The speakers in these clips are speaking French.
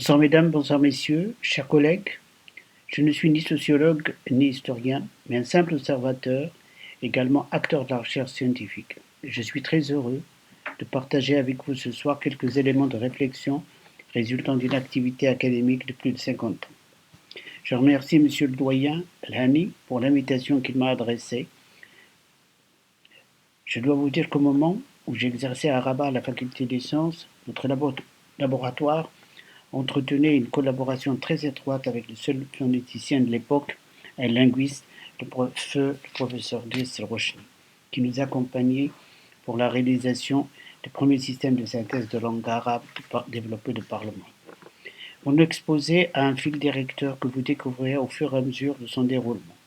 Bonsoir mesdames, bonsoir messieurs, chers collègues. Je ne suis ni sociologue ni historien, mais un simple observateur, également acteur de la recherche scientifique. Je suis très heureux de partager avec vous ce soir quelques éléments de réflexion résultant d'une activité académique de plus de 50 ans. Je remercie monsieur le doyen Lhani pour l'invitation qu'il m'a adressée. Je dois vous dire qu'au moment où j'exerçais à Rabat à la faculté des sciences, notre laboratoire entretenait une collaboration très étroite avec le seul phonéticien de l'époque, un linguiste, le professeur Driss Rochny, qui nous accompagnait pour la réalisation des premiers systèmes de synthèse de langue arabe développés de Parlement. Mon exposé a un fil directeur que vous découvrirez au fur et à mesure de son déroulement.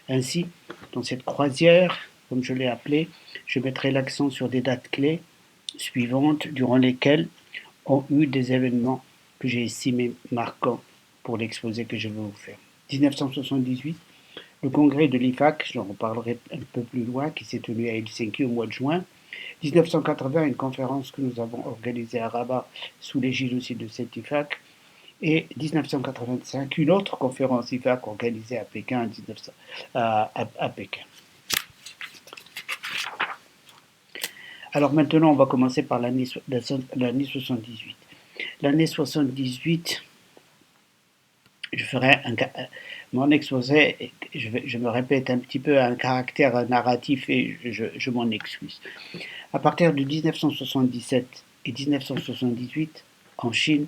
Ainsi, dans cette croisière, comme je l'ai appelée, je mettrai l'accent sur des dates clés suivantes durant lesquelles ont eu des événements que j'ai estimés marquants pour l'exposé que je vais vous faire. 1978, le congrès de l'IFAC, j'en reparlerai un peu plus loin, qui s'est tenu à Helsinki au mois de juin. 1980, une conférence que nous avons organisée à Rabat sous l'égide aussi de cette IFAC. Et 1985, une autre conférence IFAC organisée à Pékin, à Pékin. Alors maintenant, on va commencer par l'année 78. L'année 78, je ferai mon exposé, je me répète un petit peu, un caractère narratif et je m'en excuse. À partir de 1977 et 1978, en Chine,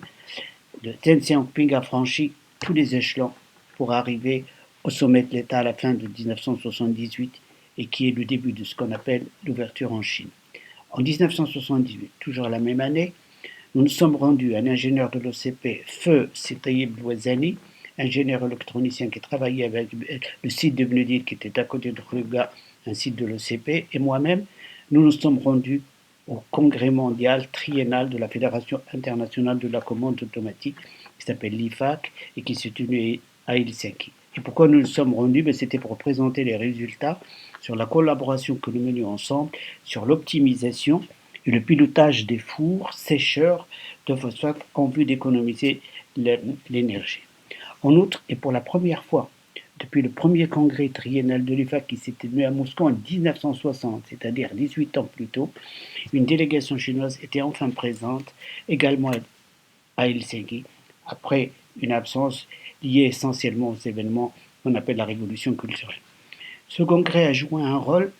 le Deng Xiaoping a franchi tous les échelons pour arriver au sommet de l'État à la fin de 1978 et qui est le début de ce qu'on appelle l'ouverture en Chine. En 1978, toujours la même année, nous nous sommes rendus à un ingénieur de l'OCP, Feu Setaïb Louazani, ingénieur électronicien qui travaillait avec le site de Bnedil qui était à côté de Ruga, un site de l'OCP, et moi-même, nous nous sommes rendus au congrès mondial triennal de la Fédération internationale de la commande automatique, qui s'appelle l'IFAC, et qui s'est tenu à Helsinki. Et pourquoi nous nous sommes rendus? C'était pour présenter les résultats sur la collaboration que nous menions ensemble, sur l'optimisation et le pilotage des fours sécheurs de phosphate en vue d'économiser l'énergie. En outre, et pour la première fois depuis le premier congrès triennal de l'IFAC qui s'est tenu à Moscou en 1960, c'est-à-dire 18 ans plus tôt, une délégation chinoise était enfin présente, également à Helsinki, après une absence liée essentiellement aux événements qu'on appelle la révolution culturelle. Ce congrès a joué un rôle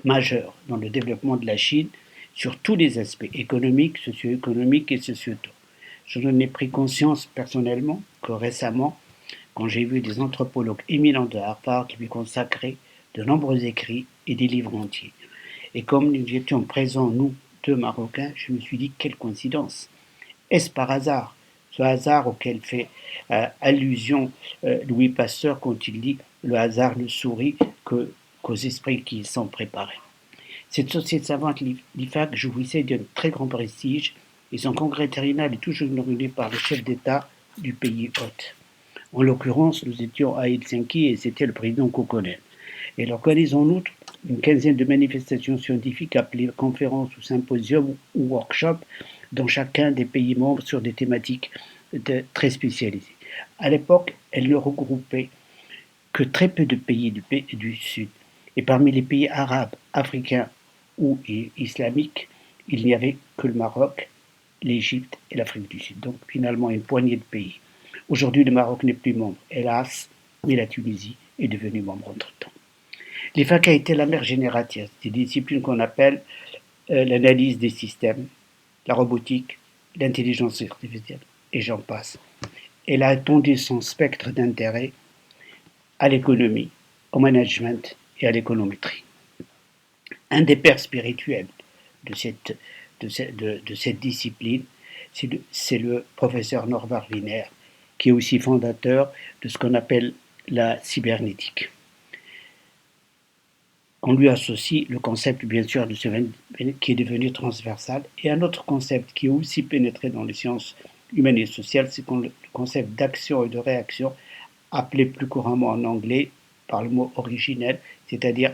majeur dans le développement de la Chine sur tous les aspects économiques, socio-économiques et sociétaux. Je n'en ai pris conscience personnellement que récemment, quand j'ai vu des anthropologues éminents de Harvard lui consacrer de nombreux écrits et des livres entiers. Et comme nous étions présents, nous, deux Marocains, je me suis dit, quelle coïncidence! Est-ce par hasard? Ce hasard auquel fait allusion Louis Pasteur quand il dit « le hasard ne sourit qu'aux esprits qui y sont préparés ». Cette société savante, l'IFAC, jouissait d'un très grand prestige et son congrès triennal est toujours organisé par le chef d'État du pays hôte. En l'occurrence, nous étions à Helsinki et c'était le président Kokkonen. Elle organise en outre une quinzaine de manifestations scientifiques appelées conférences ou symposiums ou workshops dans chacun des pays membres sur des thématiques très spécialisées. À l'époque, elle ne regroupait que très peu de pays du Sud. Et parmi les pays arabes, africains ou islamiques, il n'y avait que le Maroc, l'Égypte et l'Afrique du Sud. Donc finalement une poignée de pays. Aujourd'hui, le Maroc n'est plus membre, hélas, mais la Tunisie est devenue membre entre-temps. L'IFAC a été la mère génératrice des disciplines qu'on appelle l'analyse des systèmes, la robotique, l'intelligence artificielle, et j'en passe. Elle a étendu son spectre d'intérêt à l'économie, au management et à l'économétrie. Un des pères spirituels de cette discipline, c'est le professeur Norbert Wiener, qui est aussi fondateur de ce qu'on appelle la cybernétique. On lui associe le concept, bien sûr, qui est devenu transversal, et un autre concept qui est aussi pénétré dans les sciences humaines et sociales, c'est le concept d'action et de réaction, appelé plus couramment en anglais par le mot originel, c'est-à-dire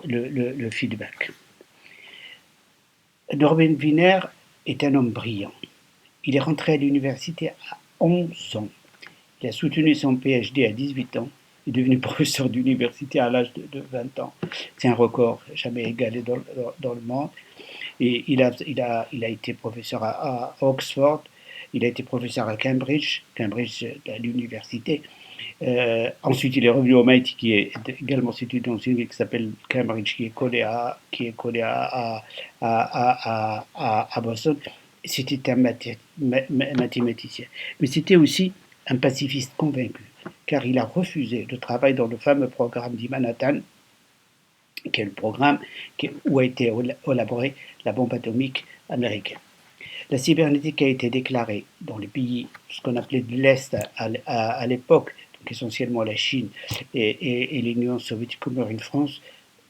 le feedback. Norbert Wiener est un homme brillant. Il est rentré à l'université à 11 ans. Il a soutenu son PhD à 18 ans. Il est devenu professeur d'université à l'âge de 20 ans. C'est un record jamais égalé dans le monde. Et il a été professeur à Oxford, il a été professeur à Cambridge, à l'université. Ensuite, il est revenu au MIT, qui est également situé dans une ville qui s'appelle Cambridge, qui est collé à Boston. C'était un mathématicien. Mais c'était aussi un pacifiste convaincu, car il a refusé de travailler dans le fameux programme d'Manhattan, qui est le programme où a été élaborée la bombe atomique américaine. La cybernétique a été déclarée dans les pays, ce qu'on appelait de l'Est à l'époque, donc essentiellement la Chine et l'Union soviétique comme une France,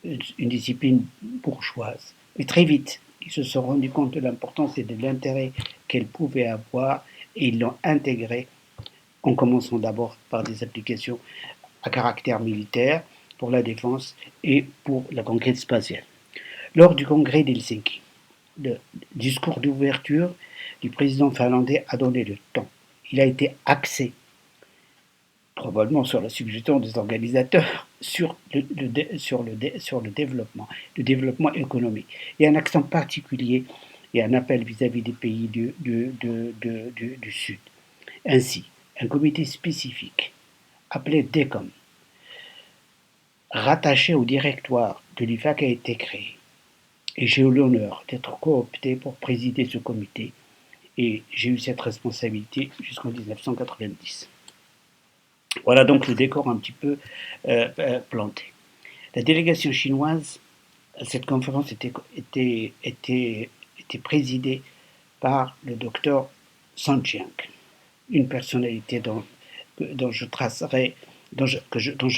une discipline bourgeoise. Mais très vite, ils se sont rendus compte de l'importance et de l'intérêt qu'elle pouvait avoir et ils l'ont intégrée en commençant d'abord par des applications à caractère militaire pour la défense et pour la conquête spatiale. Lors du congrès d'Helsinki, le discours d'ouverture du président finlandais a donné le ton. Il a été axé, probablement sur la suggestion des organisateurs, sur le développement économique. Et un accent particulier et un appel vis-à-vis des pays du Sud. Ainsi, un comité spécifique, appelé DECOM, rattaché au directoire de l'IFAC, a été créé. Et j'ai eu l'honneur d'être coopté pour présider ce comité. Et j'ai eu cette responsabilité jusqu'en 1990. Voilà donc le décor un petit peu planté. La délégation chinoise à cette conférence était présidée par le docteur Sun Jiang, une personnalité dont je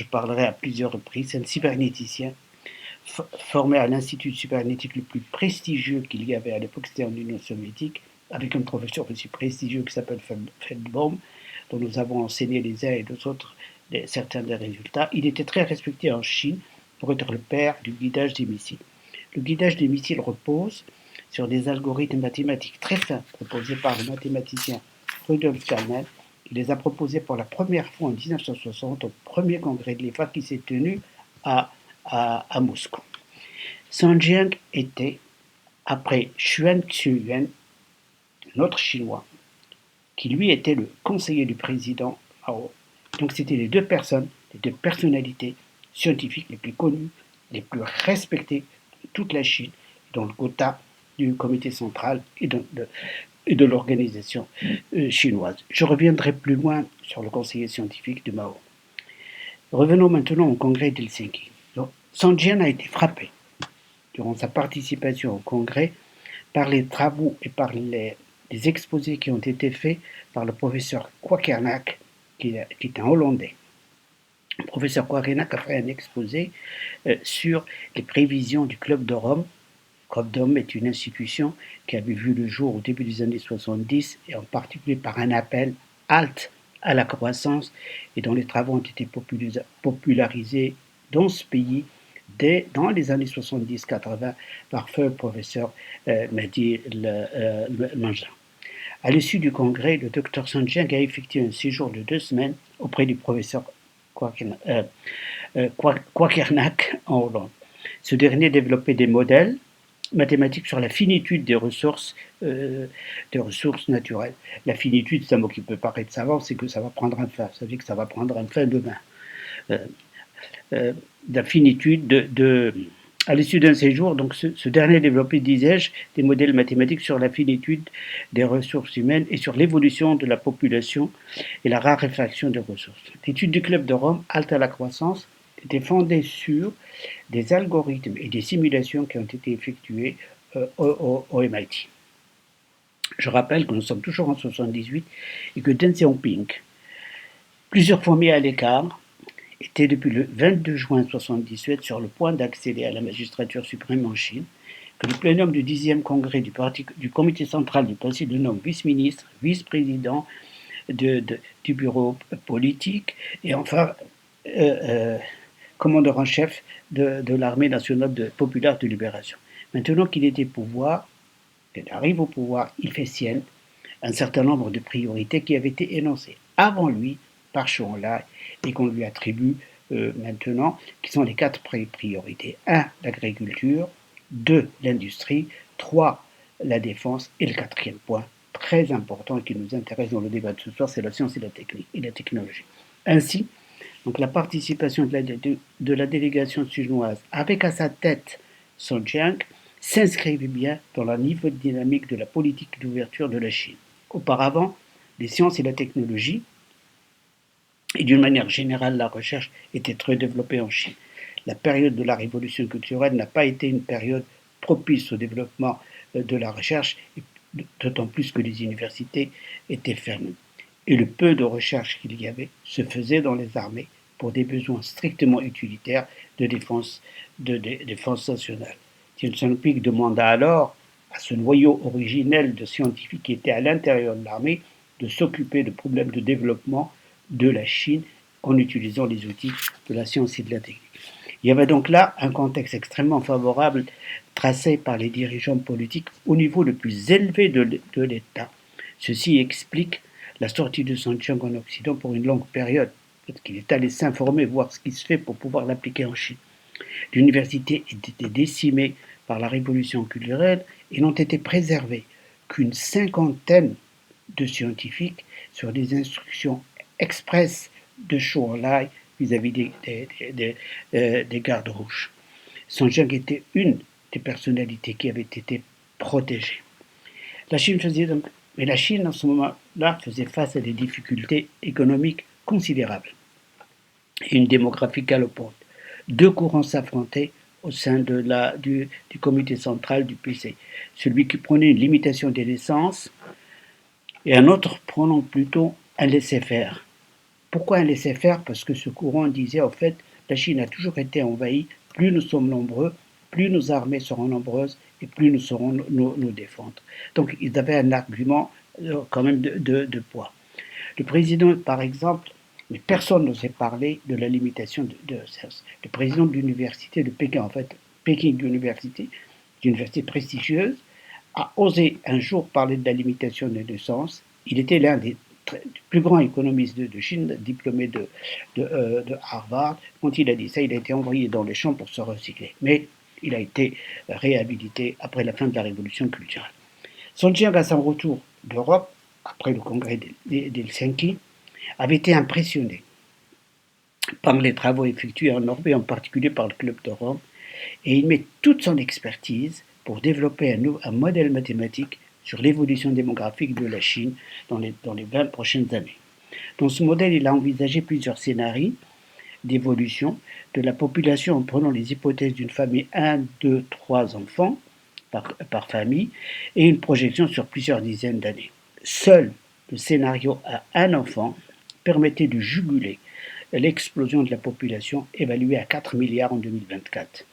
parlerai à plusieurs reprises, un cybernéticien formé à l'Institut cybernétique le plus prestigieux qu'il y avait à l'époque, c'était en Union soviétique, avec un professeur aussi prestigieux qui s'appelle Feldbaum, dont nous avons enseigné les uns et les autres certains des résultats. Il était très respecté en Chine pour être le père du guidage des missiles. Le guidage des missiles repose sur des algorithmes mathématiques très fins proposés par le mathématicien Rudolf Carnot, qui les a proposés pour la première fois en 1960 au premier congrès de l'EFA qui s'est tenu à Moscou. Sun Jiang était, après Xuan Xuyuan, un autre chinois, qui lui était le conseiller du président Mao. Donc c'était les deux personnalités scientifiques les plus connues, les plus respectées de toute la Chine, dans le quota du comité central et de l'organisation chinoise. Je reviendrai plus loin sur le conseiller scientifique de Mao. Revenons maintenant au congrès d'Helsinki. Sun Jiang a été frappé durant sa participation au congrès par les travaux et par les exposés qui ont été faits par le professeur Quakernack, qui est un Hollandais. Le professeur Quakernack a fait un exposé sur les prévisions du Club de Rome. Le Club de Rome est une institution qui avait vu le jour au début des années 70 et en particulier par un appel halte à la croissance et dont les travaux ont été popularisés dans ce pays dans les années 70-80 par feu professeur Mehdi Mangin. À l'issue du congrès, le Dr Sun Jiang a effectué un séjour de 2 semaines auprès du professeur Quakernack en Hollande. Ce dernier développait des modèles mathématiques sur la finitude des ressources naturelles. La finitude, c'est un mot qui peut paraître savant, c'est que ça va prendre un fin. Ça veut dire que ça va prendre un fin demain. La finitude à l'issue d'un séjour, donc ce dernier développait, disais-je, des modèles mathématiques sur la finitude des ressources humaines et sur l'évolution de la population et la raréfaction des ressources. L'étude du Club de Rome, halte à la croissance, était fondée sur des algorithmes et des simulations qui ont été effectuées au MIT. Je rappelle que nous sommes toujours en 1978 et que Deng Xiaoping, plusieurs fois mis à l'écart, était depuis le 22 juin 1978 sur le point d'accéder à la magistrature suprême en Chine, que le plénum du 10e congrès du comité central du parti le nomme vice-ministre, vice-président du bureau politique et enfin commandeur en chef de l'armée nationale populaire de libération. Maintenant qu'il est au pouvoir, qu'il arrive au pouvoir, il fait sienne un certain nombre de priorités qui avaient été énoncées avant lui par Zhou Enlai et qu'on lui attribue maintenant, qui sont les 4 priorités. 1. L'agriculture. 2. L'industrie. 3. La défense. Et le 4e point, très important et qui nous intéresse dans le débat de ce soir, c'est la science et la technologie. Ainsi, donc la participation de la délégation chinoise avec à sa tête Song Jiang s'inscrivait bien dans la niveau dynamique de la politique d'ouverture de la Chine. Auparavant, les sciences et la technologie, et d'une manière générale la recherche, étaient très développées en Chine. La période de la révolution culturelle n'a pas été une période propice au développement de la recherche, d'autant plus que les universités étaient fermées. Et le peu de recherche qu'il y avait se faisait dans les armées pour des besoins strictement utilitaires de défense nationale. Tian Song-pik demanda alors à ce noyau originel de scientifiques qui étaient à l'intérieur de l'armée de s'occuper de problèmes de développement de la Chine en utilisant les outils de la science et de la technique. Il y avait donc là un contexte extrêmement favorable tracé par les dirigeants politiques au niveau le plus élevé de l'État. Ceci explique la sortie de Song Jiang en Occident pour une longue période, parce qu'il est allé s'informer, voir ce qui se fait pour pouvoir l'appliquer en Chine. L'université était décimée par la révolution culturelle et n'ont été préservés qu'une cinquantaine de scientifiques sur des instructions expresses de Zhou Enlai vis-à-vis des gardes rouges. Song Jiang était une des personnalités qui avait été protégée. La Chine mais la Chine, en ce moment-là, faisait face à des difficultés économiques considérables et une démographie galopante. 2 courants s'affrontaient au sein du comité central du PC. Celui qui prenait une limitation des naissances et un autre prenant plutôt un laisser-faire. Pourquoi un laisser-faire? Parce que ce courant disait, en fait, la Chine a toujours été envahie, plus nous sommes nombreux, plus nos armées seront nombreuses et plus nous saurons nous défendre. Donc ils avaient un argument quand même de poids. Le président, par exemple, mais personne n'osait parler de la limitation de le président de l'université de Pékin, en fait, Peking University, une université prestigieuse, a osé un jour parler de la limitation des naissances. Il était l'un des plus grands économistes de Chine, diplômé de Harvard. Quand il a dit ça, il a été envoyé dans les champs pour se recycler. Mais il a été réhabilité après la fin de la révolution culturelle. Song Jiang, à son retour d'Europe, après le congrès d'Helsinki, avait été impressionné par les travaux effectués en Europe et en particulier par le Club de Rome, et il met toute son expertise pour développer un modèle mathématique sur l'évolution démographique de la Chine dans les 20 prochaines années. Dans ce modèle, il a envisagé plusieurs scénarios d'évolution de la population en prenant les hypothèses d'une famille 1, 2, 3 enfants par famille et une projection sur plusieurs dizaines d'années. Seul le scénario à un enfant permettait de juguler l'explosion de la population évaluée à 4 milliards en 2024,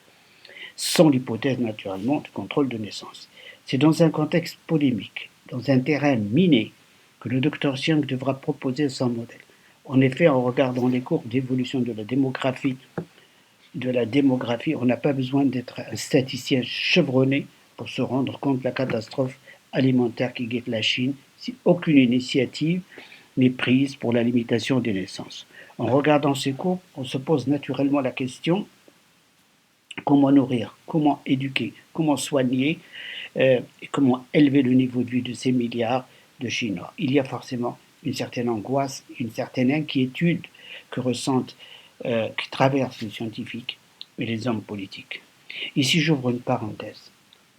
sans l'hypothèse naturellement de contrôle de naissance. C'est dans un contexte polémique, dans un terrain miné, que le Dr Jiang devra proposer son modèle. En effet, en regardant les courbes d'évolution de la démographie, on n'a pas besoin d'être un statisticien chevronné pour se rendre compte de la catastrophe alimentaire qui guette la Chine si aucune initiative n'est prise pour la limitation des naissances. En regardant ces courbes, on se pose naturellement la question: comment nourrir, comment éduquer, comment soigner et comment élever le niveau de vie de ces milliards de Chinois? Il y a forcément une certaine angoisse, une certaine inquiétude que ressentent, qui traversent les scientifiques et les hommes politiques. Ici, j'ouvre une parenthèse.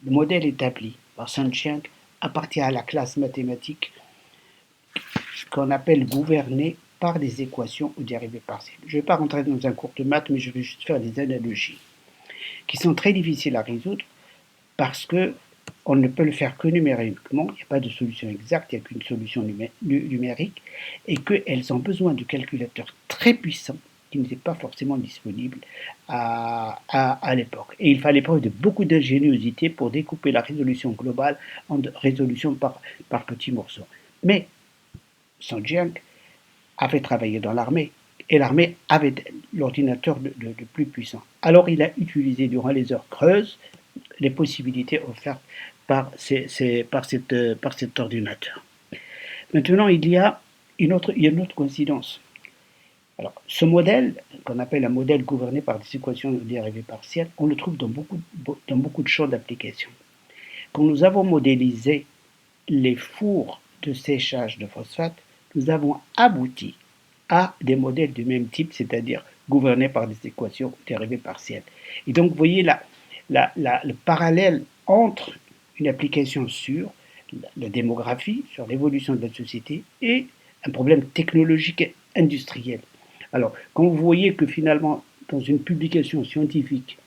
Le modèle établi par Song Jiang appartient à la classe mathématique qu'on appelle gouvernée par des équations ou dérivées partielles. Je ne vais pas rentrer dans un cours de maths, mais je vais juste faire des analogies qui sont très difficiles à résoudre parce que on ne peut le faire que numériquement, il n'y a pas de solution exacte, il n'y a qu'une solution numérique, et qu'elles ont besoin de calculateurs très puissants qui n'étaient pas forcément disponibles à l'époque. Et il fallait preuve de beaucoup d'ingéniosité pour découper la résolution globale en résolution par petits morceaux. Mais Song Jiang avait travaillé dans l'armée, et l'armée avait l'ordinateur le plus puissant. Alors il a utilisé durant les heures creuses les possibilités offertes par cet ordinateur. Maintenant, il y a une autre coïncidence. Alors, ce modèle, qu'on appelle un modèle gouverné par des équations de dérivées partielles, on le trouve dans beaucoup de champs d'application. Quand nous avons modélisé les fours de séchage de phosphate, nous avons abouti à des modèles du même type, c'est-à-dire gouvernés par des équations dérivées partielles. Et donc, vous voyez le parallèle entre une application sur la démographie, sur l'évolution de la société, et un problème technologique et industriel. Alors, quand vous voyez que finalement, dans une publication scientifique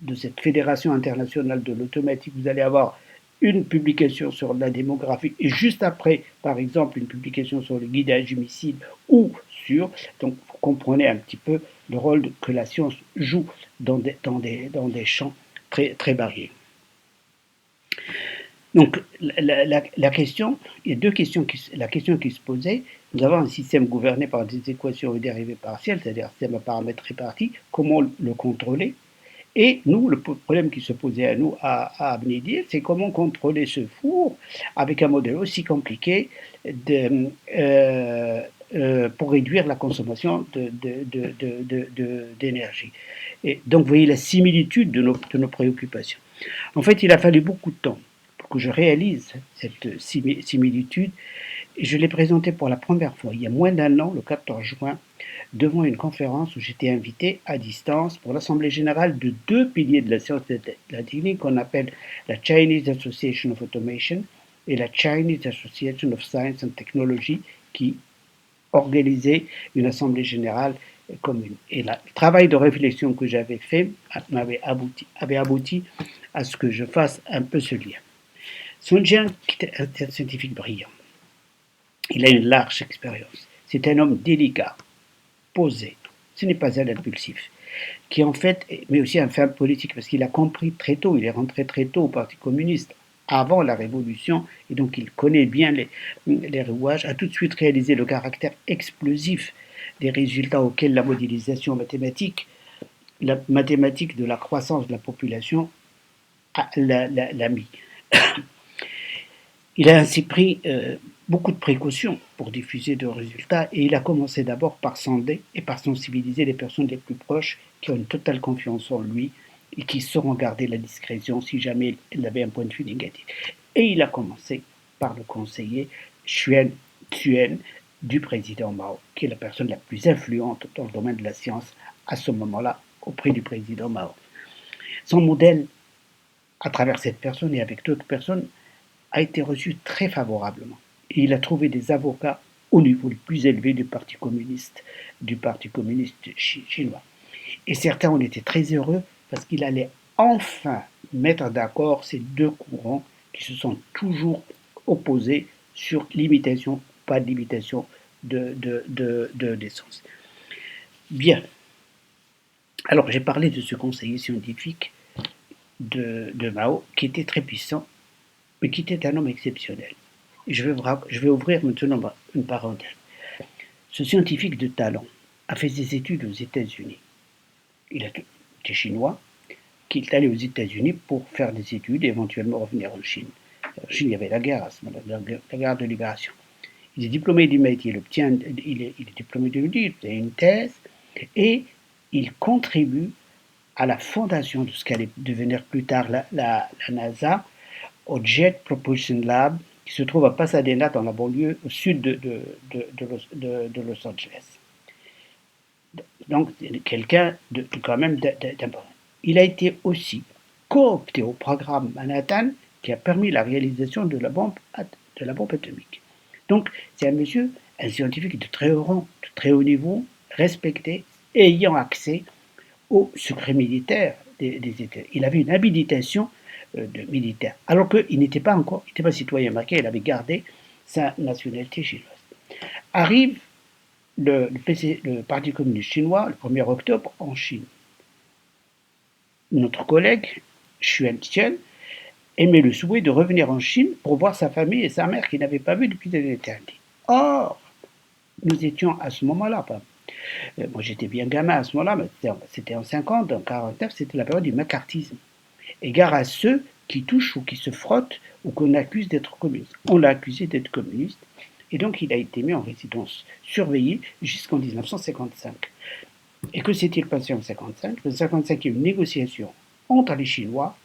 de cette Fédération internationale de l'automatique, vous allez avoir une publication sur la démographie et juste après, par exemple, une publication sur le guidage du missile ou sur. Donc, vous comprenez un petit peu le rôle que la science joue dans des champs très, très variés. Donc, la question, il y a deux questions. La question qui se posait, nous avons un système gouverné par des équations et dérivées partielles, c'est-à-dire un système à paramètres répartis, comment le contrôler? Et nous, le problème qui se posait à nous, à Abnédir, c'est comment contrôler ce four avec un modèle aussi compliqué pour réduire la consommation d'énergie. Et donc, vous voyez la similitude de nos préoccupations. En fait, il a fallu beaucoup de temps pour que je réalise cette similitude. Et je l'ai présenté pour la première fois, il y a moins d'un an, le 14 juin, devant une conférence où j'étais invité à distance pour l'Assemblée générale de deux piliers de la science et de la technique qu'on appelle la Chinese Association of Automation et la Chinese Association of Science and Technology, qui organisaient une Assemblée générale commune. Et le travail de réflexion que j'avais fait avait abouti à ce que je fasse un peu ce lien. Sun Jian était un scientifique brillant. Il a une large expérience. C'est un homme délicat, posé. Ce n'est pas un impulsif. Qui en fait, mais aussi un ferme politique, parce qu'il a compris très tôt, il est rentré très tôt au Parti communiste, avant la Révolution, et donc il connaît bien les rouages, a tout de suite réalisé le caractère explosif des résultats auxquels la modélisation mathématique, la mathématique de la croissance de la population l'a mis. Il a ainsi pris beaucoup de précautions pour diffuser de résultats et il a commencé d'abord par sonder et par sensibiliser les personnes les plus proches qui ont une totale confiance en lui et qui sauront garder la discrétion si jamais il avait un point de vue négatif. Et il a commencé par le conseiller Xuan Tuen du président Mao, qui est la personne la plus influente dans le domaine de la science à ce moment-là auprès du président Mao. Son modèle, à travers cette personne et avec d'autres personnes, a été reçu très favorablement. Et il a trouvé des avocats au niveau le plus élevé du Parti communiste chinois. Et certains ont été très heureux parce qu'il allait enfin mettre d'accord ces deux courants qui se sont toujours opposés sur limitation ou pas de limitation de l'essence. Bien. Alors j'ai parlé de ce conseiller scientifique de Mao qui était très puissant mais qui était un homme exceptionnel. Et je vais ouvrir maintenant une parenthèse. Ce scientifique de talent a fait des études aux États-Unis. Il était chinois, qui est allé aux États-Unis pour faire des études et éventuellement revenir en Chine. En Chine, il y avait la guerre à ce moment-là, la guerre de libération. Il est diplômé du MIT, il est diplômé du MIT, il a une thèse, et il contribue à la fondation de ce qu'allait devenir plus tard la NASA, au Jet Propulsion Lab, qui se trouve à Pasadena, dans la banlieue au sud de Los Angeles. Donc, quelqu'un de quand même d'important. Il a été aussi coopté au programme Manhattan, qui a permis la réalisation de la bombe atomique. Donc, c'est un monsieur, un scientifique de très haut rang, de très haut niveau, respecté, ayant accès au secret militaire des États. Il avait une habilitation de militaire, alors qu'il n'était pas citoyen américain, il avait gardé sa nationalité chinoise. Arrive le Parti communiste chinois le 1er octobre en Chine. Notre collègue, Xuan Tian, aimait le souhait de revenir en Chine pour voir sa famille et sa mère qu'il n'avait pas vu depuis des éternités. Or, nous étions à ce moment-là, moi j'étais bien gamin à ce moment-là, mais c'était en 50, en 49, c'était la période du macartisme. Égard à ceux qui touchent ou qui se frottent ou qu'on accuse d'être communistes. On l'a accusé d'être communiste. Et donc il a été mis en résidence surveillée jusqu'en 1955. Et que s'est-il passé en 1955? En 1955, il y a eu une négociation entre les Chinois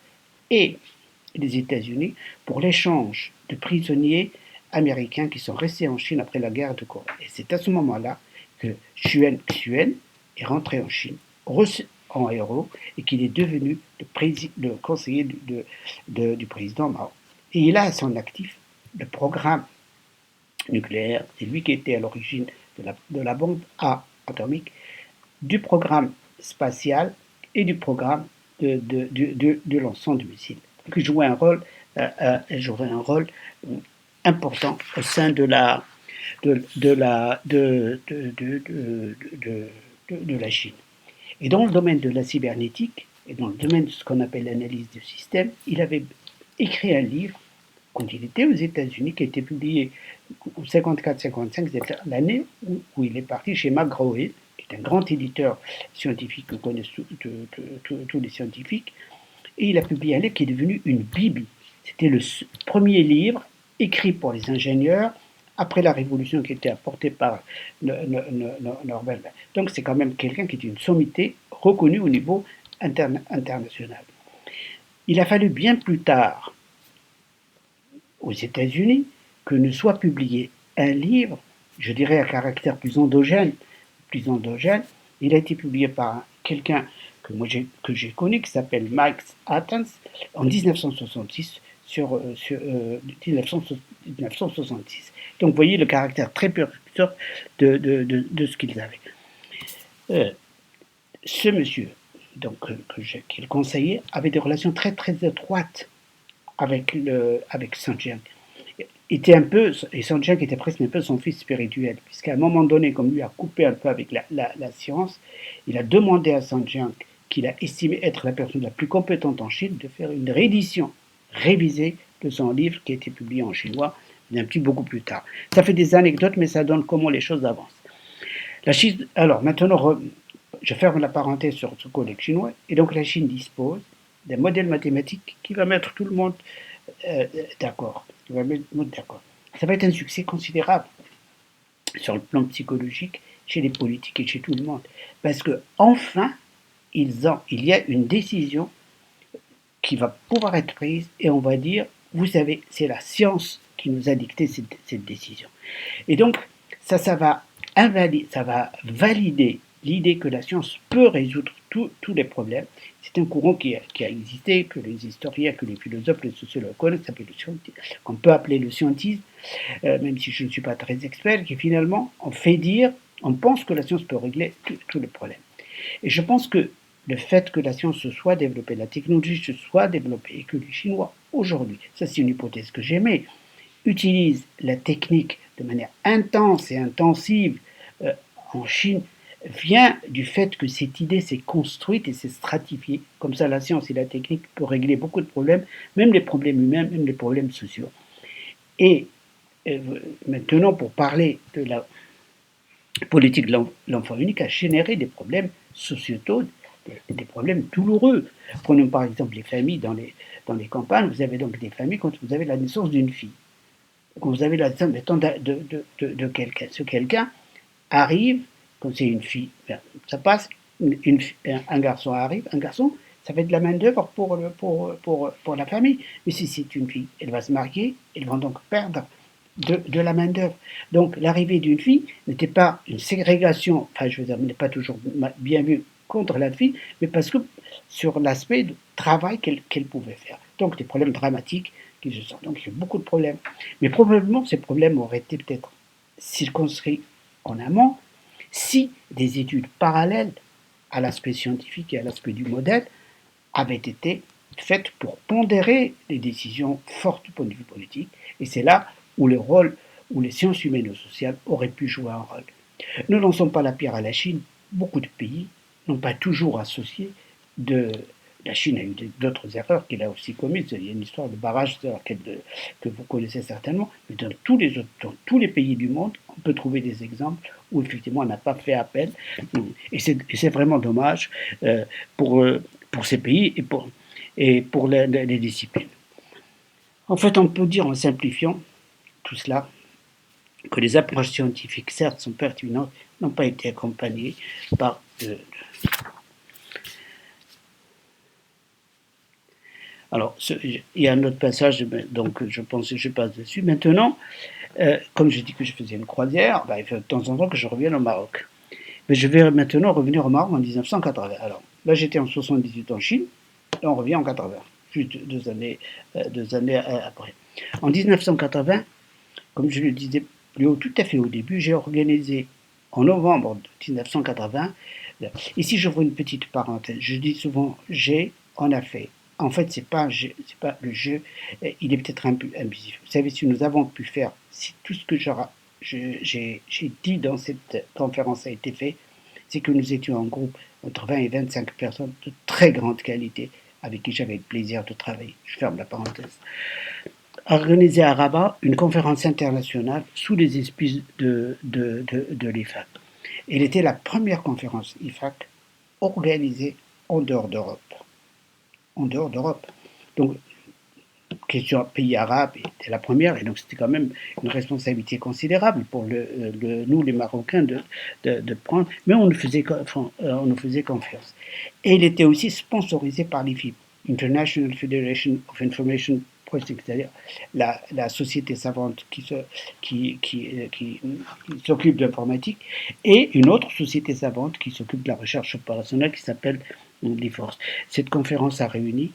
et les États-Unis pour l'échange de prisonniers américains qui sont restés en Chine après la guerre de Corée. Et c'est à ce moment-là que Xuan Xuan est rentré en Chine en héros et qu'il est devenu le conseiller du président Mao. Et il a à son actif le programme nucléaire. C'est lui qui était à l'origine de la bombe atomique, du programme spatial et du programme de lancement de missiles. Donc il jouait un rôle important au sein de la Chine. Et dans le domaine de la cybernétique et dans le domaine de ce qu'on appelle l'analyse du système, il avait écrit un livre quand il était aux États-Unis qui a été publié en 54-55, c'est l'année où il est parti chez McGraw-Hill, qui est un grand éditeur scientifique que connaissent tous les scientifiques, et il a publié un livre qui est devenu une Bible. C'était le premier livre écrit pour les ingénieurs après la révolution qui était apportée par Norbert. Donc c'est quand même quelqu'un qui est une sommité reconnue au niveau international. Il a fallu bien plus tard, aux États-Unis, que ne soit publié un livre, je dirais à caractère plus endogène. Il a été publié par quelqu'un que j'ai connu, qui s'appelle Mike Athens, en 1966, 1966. Donc vous voyez le caractère très précurseur de ce qu'ils avaient. Ce monsieur, donc, qui le conseillait, avait des relations très très étroites avec Sun Jian. Et Sun Jian était presque un peu son fils spirituel, puisqu'à un moment donné, comme lui a coupé un peu avec la science, il a demandé à Sun Jian, qu'il a estimé être la personne la plus compétente en Chine, de faire une réédition révisée de son livre qui a été publié en chinois beaucoup plus tard. Ça fait des anecdotes, mais ça donne comment les choses avancent. La Chine, alors maintenant, je ferme la parenthèse sur ce collègue chinois, et donc la Chine dispose d'un modèle mathématique qui va mettre tout le monde d'accord. Ça va être un succès considérable sur le plan psychologique chez les politiques et chez tout le monde. Parce que enfin, il y a une décision qui va pouvoir être prise et on va dire, vous savez, c'est la science qui nous a dicté cette décision. Et donc, ça va valider l'idée que la science peut résoudre tous les problèmes. C'est un courant qui a existé, que les historiens, que les philosophes, les sociologues connaissent, qu'on peut appeler le scientisme, même si je ne suis pas très expert, qui finalement, on pense que la science peut régler tous les problèmes. Et je pense que le fait que la science se soit développée, la technologie se soit développée, et que les Chinois, aujourd'hui, ça c'est une hypothèse que j'aimais, utilisent la technique de manière intense et intensive en Chine, vient du fait que cette idée s'est construite et s'est stratifiée. Comme ça, la science et la technique peuvent régler beaucoup de problèmes, même les problèmes humains, même les problèmes sociaux. Et maintenant, pour parler de la politique de l'enfant unique, a généré des problèmes sociétaux, des problèmes douloureux. Prenons par exemple les familles dans les campagnes. Vous avez donc des familles quand vous avez la naissance d'une fille. Quand vous avez la naissance de quelqu'un. Ce quelqu'un arrive, quand c'est une fille, ça passe, un garçon arrive, ça fait de la main-d'œuvre pour la famille. Mais si c'est une fille, elle va se marier, elle va donc perdre de la main-d'œuvre. Donc l'arrivée d'une fille n'était pas une ségrégation, enfin je veux dire, n'est pas toujours bien vue contre la fille, mais parce que sur l'aspect de travail qu'elle pouvait faire. Donc des problèmes dramatiques qui se sont. Donc il y a beaucoup de problèmes. Mais probablement ces problèmes auraient été peut-être circonscrits en amont si des études parallèles à l'aspect scientifique et à l'aspect du modèle avaient été faites pour pondérer les décisions fortes du point de vue politique. Et c'est là où les sciences humaines ou sociales auraient pu jouer un rôle. Ne lançons pas la pierre à la Chine. Beaucoup de pays n'ont pas toujours associé la Chine a eu d'autres erreurs qu'elle a aussi commises. Il y a une histoire de barrage que vous connaissez certainement. Mais dans tous les pays du monde, on peut trouver des exemples où effectivement on n'a pas fait appel. Et c'est vraiment dommage pour ces pays et pour les disciplines. En fait, on peut dire en simplifiant tout cela que les approches scientifiques, certes, sont pertinentes, n'ont pas été accompagnées par Alors, il y a un autre passage, donc je pense que je passe dessus. Maintenant, comme j'ai dit que je faisais une croisière, il fait de temps en temps que je revienne au Maroc. Mais je vais maintenant revenir au Maroc en 1980. Alors, là, j'étais en 78 en Chine, et on revient en 80, juste 2 années après. En 1980, comme je le disais tout à fait au début, j'ai organisé en novembre 1980. Ici, j'ouvre une petite parenthèse. Je dis souvent on a fait. En fait, c'est pas le jeu. Il est peut-être un peu abusif. Vous savez, si nous avons pu faire, si tout ce que j'ai dit dans cette conférence a été fait, c'est que nous étions en groupe entre 20 et 25 personnes de très grande qualité avec qui j'avais le plaisir de travailler. Je ferme la parenthèse. Organisé à Rabat une conférence internationale sous les auspices de l'IFAC. Elle était la première conférence IFAC organisée en dehors d'Europe. En dehors d'Europe. Donc, question pays arabe était la première, et donc c'était quand même une responsabilité considérable pour nous, les Marocains, de prendre, mais on nous faisait confiance. Et il était aussi sponsorisé par l'IFIP, International Federation of Information Processing, c'est-à-dire la société savante qui s'occupe de l'informatique, et une autre société savante qui s'occupe de la recherche opérationnelle qui s'appelle l'IFORCE. Cette conférence a réuni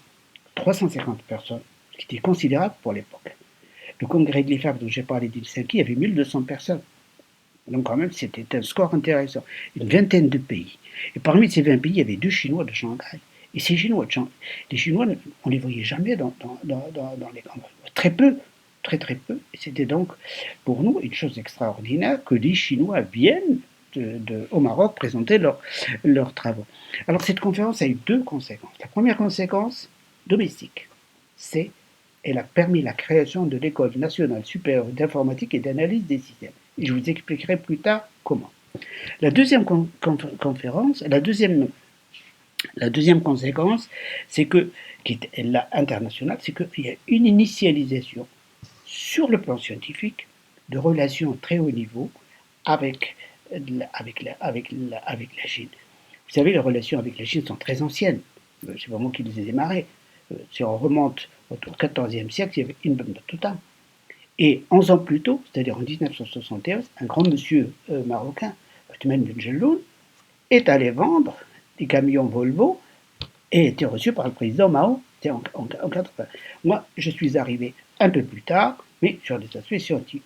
350 personnes, ce qui était considérable pour l'époque. Le congrès de l'IFAC dont j'ai parlé d'Helsinki, il y avait 1200 personnes. Donc quand même, c'était un score intéressant. Une vingtaine de pays. Et parmi ces 20 pays, il y avait 2 Chinois de Shanghai. Et ces Chinois, les Chinois, on ne les voyait jamais dans les congrès. Très peu, très très peu. Et c'était donc pour nous une chose extraordinaire que les Chinois viennent au Maroc présenter leurs travaux. Alors cette conférence a eu 2 conséquences. La première conséquence, domestique, c'est elle a permis la création de l'École nationale supérieure d'informatique et d'analyse des systèmes. Et je vous expliquerai plus tard comment. La deuxième conférence, la deuxième conséquence, c'est que, qui est internationale, c'est qu'il y a une initialisation sur le plan scientifique de relations très haut niveau avec la Chine. Vous savez, les relations avec la Chine sont très anciennes. C'est pas moi qui les ai démarrées. Si on remonte au XIVe siècle, il y avait Ibn Battuta. Et 11 ans plus tôt, c'est-à-dire en 1971, un grand monsieur marocain, Othman Ben Jelloun, est allé vendre des camions Volvo et été reçu par le président Mao en 80. Moi, je suis arrivé un peu plus tard, mais sur des aspects scientifiques.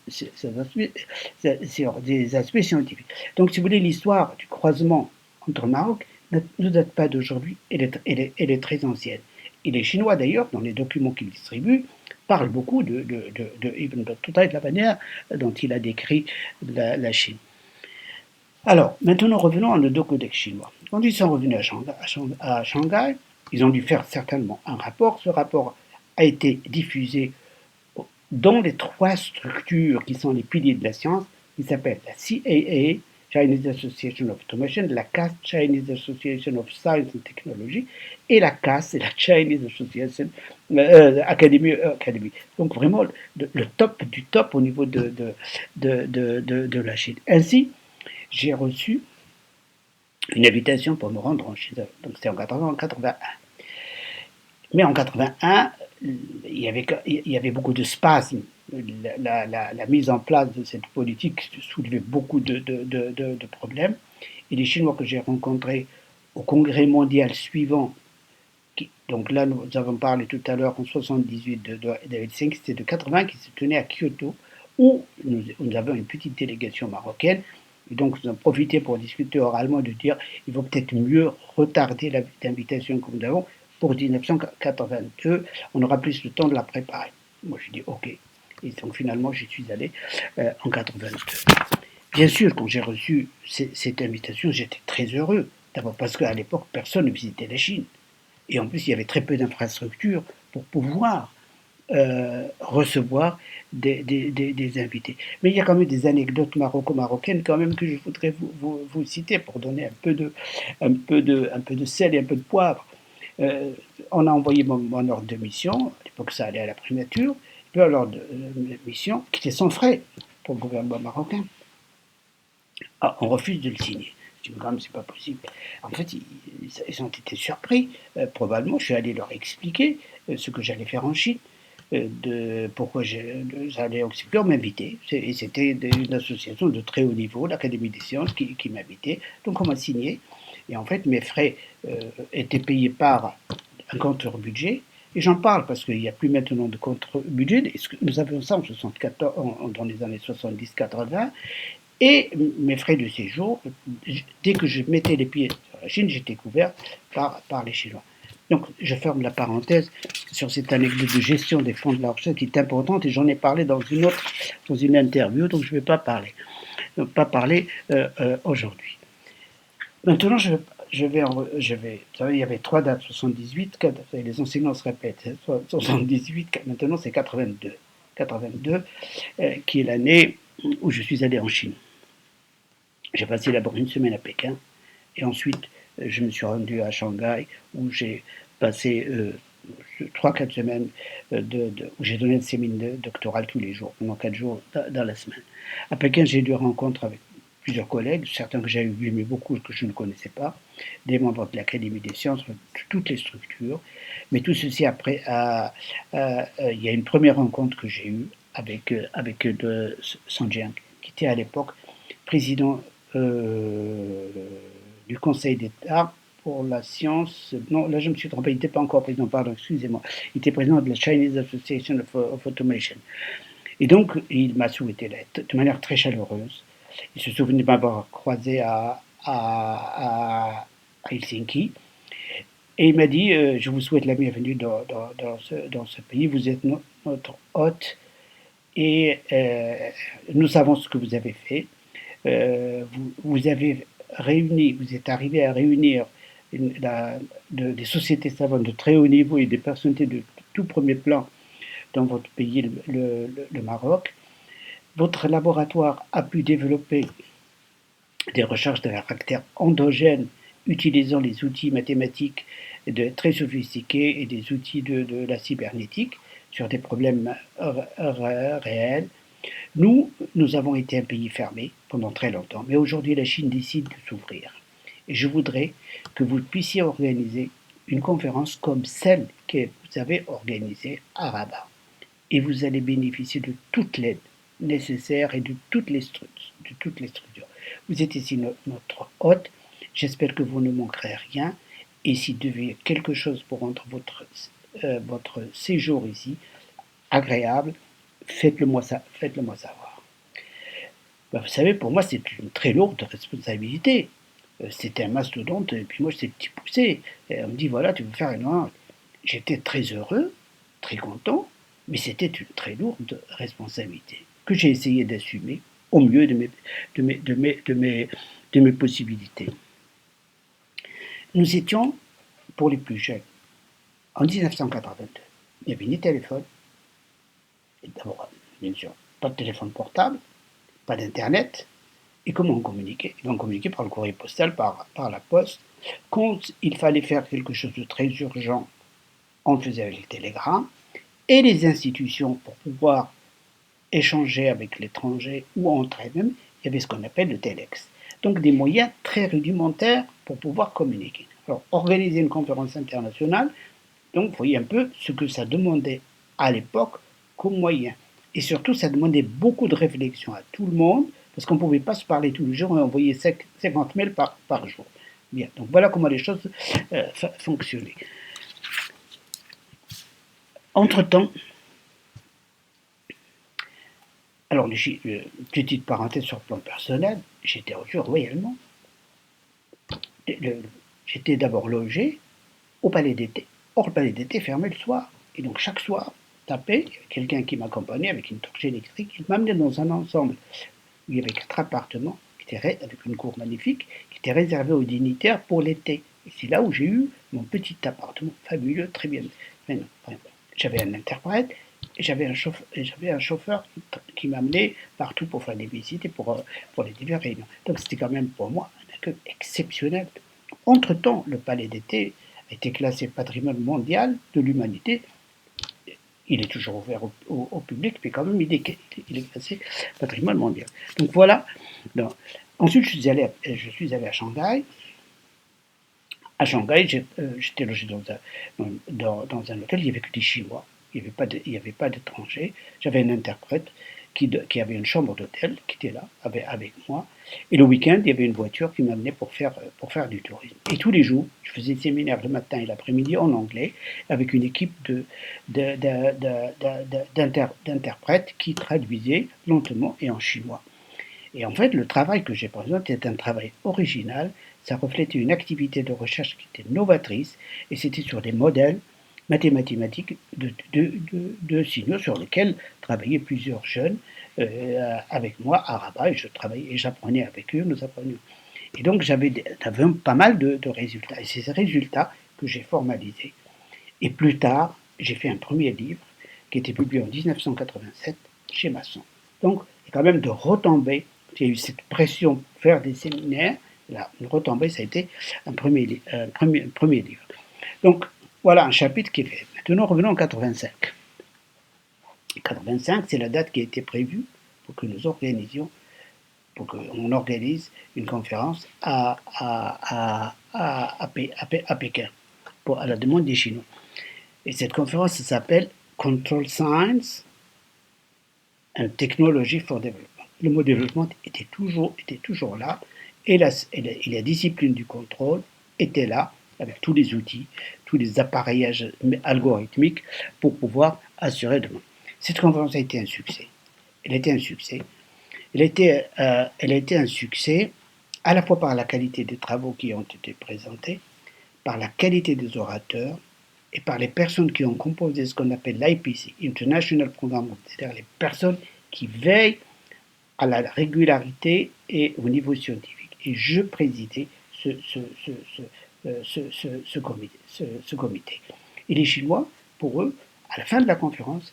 Donc, si vous voulez, l'histoire du croisement entre le Maroc ne date pas d'aujourd'hui, elle est très ancienne. Et les Chinois, d'ailleurs, dans les documents qu'ils distribuent, parlent beaucoup de Ibn Battuta et de la manière dont il a décrit la Chine. Alors, maintenant revenons à nos 2 codex chinois. Quand ils sont revenus à Shanghai, ils ont dû faire certainement un rapport. Ce rapport a été diffusé dans les 3 structures qui sont les piliers de la science, qui s'appellent la CAA, Chinese Association of Automation, la CAS, Chinese Association of Science and Technology, et la CAS, c'est la Chinese Association Academy. Donc vraiment le top du top au niveau de la Chine. Ainsi, j'ai reçu une invitation pour me rendre en Chine. Donc c'était en 81. Mais en 81, il y avait beaucoup de spasmes. La mise en place de cette politique soulevait beaucoup de problèmes. Et les Chinois que j'ai rencontrés au congrès mondial suivant, donc là nous avons parlé tout à l'heure en 78 de Helsinki, c'était de 80 qui se tenait à Kyoto, où nous avons une petite délégation marocaine. Et donc nous avons profité pour discuter oralement de dire il vaut peut-être mieux retarder l'invitation que nous avons pour 1982, on aura plus le temps de la préparer. Moi, je dis OK. Et donc, finalement, j'y suis allé en 82. Bien sûr, quand j'ai reçu cette invitation, j'étais très heureux. D'abord parce qu'à l'époque, personne ne visitait la Chine. Et en plus, il y avait très peu d'infrastructures pour pouvoir recevoir des invités. Mais il y a quand même des anecdotes marocaines quand même que je voudrais vous citer pour donner un peu de sel et un peu de poivre. On a envoyé mon ordre de mission, à l'époque ça allait à la primature, puis l'ordre de mission qui était sans frais. pour le gouvernement marocain. Ah, on refuse de le signer. Je dis, mais quand même, c'est pas possible. En fait, ils ont été surpris. Probablement, je suis allé leur expliquer ce que j'allais faire en Chine, pourquoi j'allais expliquer. On m'invitait. Et c'était une association de très haut niveau, l'Académie des sciences, qui m'invitait. Donc, on m'a signé. Et en fait, mes frais étaient payés par un compteur budget. Et j'en parle parce qu'il n'y a plus maintenant de compte budget. Nous avions ça en 74, dans les années 70-80. Et mes frais de séjour, dès que je mettais les pieds sur la Chine, j'étais couvert par les Chinois. Donc, je ferme la parenthèse sur cette anecdote de gestion des fonds de la recherche qui est importante et j'en ai parlé dans une interview, donc je ne vais pas parler, aujourd'hui. Maintenant, je vais, vous savez, il y avait 3 dates, 78, les enseignants se répètent, 78, maintenant c'est 82. 82, qui est l'année où je suis allé en Chine. J'ai passé d'abord une semaine à Pékin et ensuite je me suis rendu à Shanghai où j'ai passé 3-4 semaines où j'ai donné le séminaire doctoral tous les jours, pendant 4 jours dans la semaine. À Pékin, j'ai eu des rencontres avec plusieurs collègues, certains que j'avais vus, mais beaucoup que je ne connaissais pas, des membres de l'Académie des sciences, toutes les structures. Mais tout ceci après, il y a une première rencontre que j'ai eue avec Song Jiang, qui était à l'époque président du Conseil d'État pour la science. Non, là je me suis trompé, il n'était pas encore président, pardon, excusez-moi. Il était président de la Chinese Association of Automation. Et donc, il m'a souhaité l'aide de manière très chaleureuse. Il se souvenait de m'avoir croisé à Helsinki. Et il m'a dit, je vous souhaite la bienvenue dans ce pays, vous êtes notre hôte et nous savons ce que vous avez fait. Vous avez réuni, vous êtes arrivé à réunir des sociétés savantes de très haut niveau et des personnalités de tout premier plan dans votre pays, le Maroc. Votre laboratoire a pu développer des recherches de caractère endogène utilisant les outils mathématiques très sophistiqués et des outils de la cybernétique sur des problèmes réels. Nous avons été un pays fermé pendant très longtemps, mais aujourd'hui la Chine décide de s'ouvrir. Et je voudrais que vous puissiez organiser une conférence comme celle que vous avez organisée à Rabat. Et vous allez bénéficier de toute l'aide nécessaire et de toutes les structures. Vous êtes ici notre hôte. J'espère que vous ne manquerez rien. Et s'il devait quelque chose pour rendre votre séjour ici agréable, faites-le-moi savoir. Ben, vous savez, pour moi, c'est une très lourde responsabilité. C'était un mastodonte, et puis moi, j'étais le petit poussé. Et on me dit, voilà, tu veux faire une langue. J'étais très heureux, très content, mais c'était une très lourde responsabilité que j'ai essayé d'assumer au mieux de mes possibilités. Nous étions, pour les plus jeunes, en 1982. Il n'y avait ni téléphone, d'abord, bien sûr, pas de téléphone portable, pas d'internet. Et comment on communiquait? On communiquait par le courrier postal, par la poste. Quand il fallait faire quelque chose de très urgent, on le faisait avec les télégrammes. Et les institutions, pour pouvoir échanger avec l'étranger ou entre elles-mêmes, il y avait ce qu'on appelle le telex. Donc des moyens très rudimentaires pour pouvoir communiquer. Alors, organiser une conférence internationale, donc vous voyez un peu ce que ça demandait à l'époque comme moyen. Et surtout, ça demandait beaucoup de réflexion à tout le monde, parce qu'on ne pouvait pas se parler tous les jours et envoyer 50 mails par jour. Bien, donc voilà comment les choses fonctionnaient. Entre-temps, alors, petite parenthèse sur le plan personnel, j'étais reçu royalement. J'étais d'abord logé au palais d'été. Or, le palais d'été fermait le soir. Et donc, chaque soir, tapé, quelqu'un qui m'accompagnait avec une torche électrique, il m'amenait dans un ensemble où il y avait 4 appartements, avec une cour magnifique, qui était réservé aux dignitaires pour l'été. Et c'est là où j'ai eu mon petit appartement fabuleux, très bien. J'avais un interprète, et j'avais un chauffeur qui m'amenait partout pour faire des visites et pour les diverses réunions. Donc c'était quand même pour moi un accueil exceptionnel. Entre-temps, le palais d'été a été classé patrimoine mondial de l'humanité Il est toujours ouvert au public, mais quand même, il est classé patrimoine mondial. Donc voilà. Donc, ensuite, je suis allé à Shanghai. À Shanghai, j'étais logé dans un hôtel, il n'y avait que des Chinois, il n'y avait pas d'étrangers. J'avais un interprète qui avait une chambre d'hôtel, qui était là, avec moi. Et le week-end, il y avait une voiture qui m'amenait pour faire du tourisme. Et tous les jours, je faisais des séminaires le matin et l'après-midi en anglais, avec une équipe d'interprètes qui traduisaient lentement et en chinois. Et en fait, le travail que j'ai présenté est un travail original. Ça reflétait une activité de recherche qui était novatrice et c'était sur des modèles mathématiques de signaux sur lesquels travaillaient plusieurs jeunes avec moi à Rabat et je travaillais et j'apprenais avec eux, nous apprenions. Et donc j'avais pas mal de résultats et c'est ces résultats que j'ai formalisés. Et plus tard, j'ai fait un premier livre qui était publié en 1987 chez Masson. Donc, il y a quand même de retomber. Il y a eu cette pression pour faire des séminaires. Là, une retombée, ça a été un premier livre. Donc, voilà un chapitre qui est fait. Maintenant, revenons en 85. 85, c'est la date qui a été prévue pour que nous organisions, pour qu'on organise une conférence à Pékin, à la demande des Chinois. Et cette conférence s'appelle Control Science and Technology for Development. Le mot développement était toujours là, et la discipline du contrôle était là, avec tous les outils, tous les appareillages algorithmiques pour pouvoir assurer demain. Cette conférence a été un succès. Elle a été un succès. Elle a été un succès à la fois par la qualité des travaux qui ont été présentés, par la qualité des orateurs, et par les personnes qui ont composé ce qu'on appelle l'IPC, International Program, c'est-à-dire les personnes qui veillent à la régularité et au niveau scientifique. Et je présidais ce comité. Et les Chinois, pour eux, à la fin de la conférence,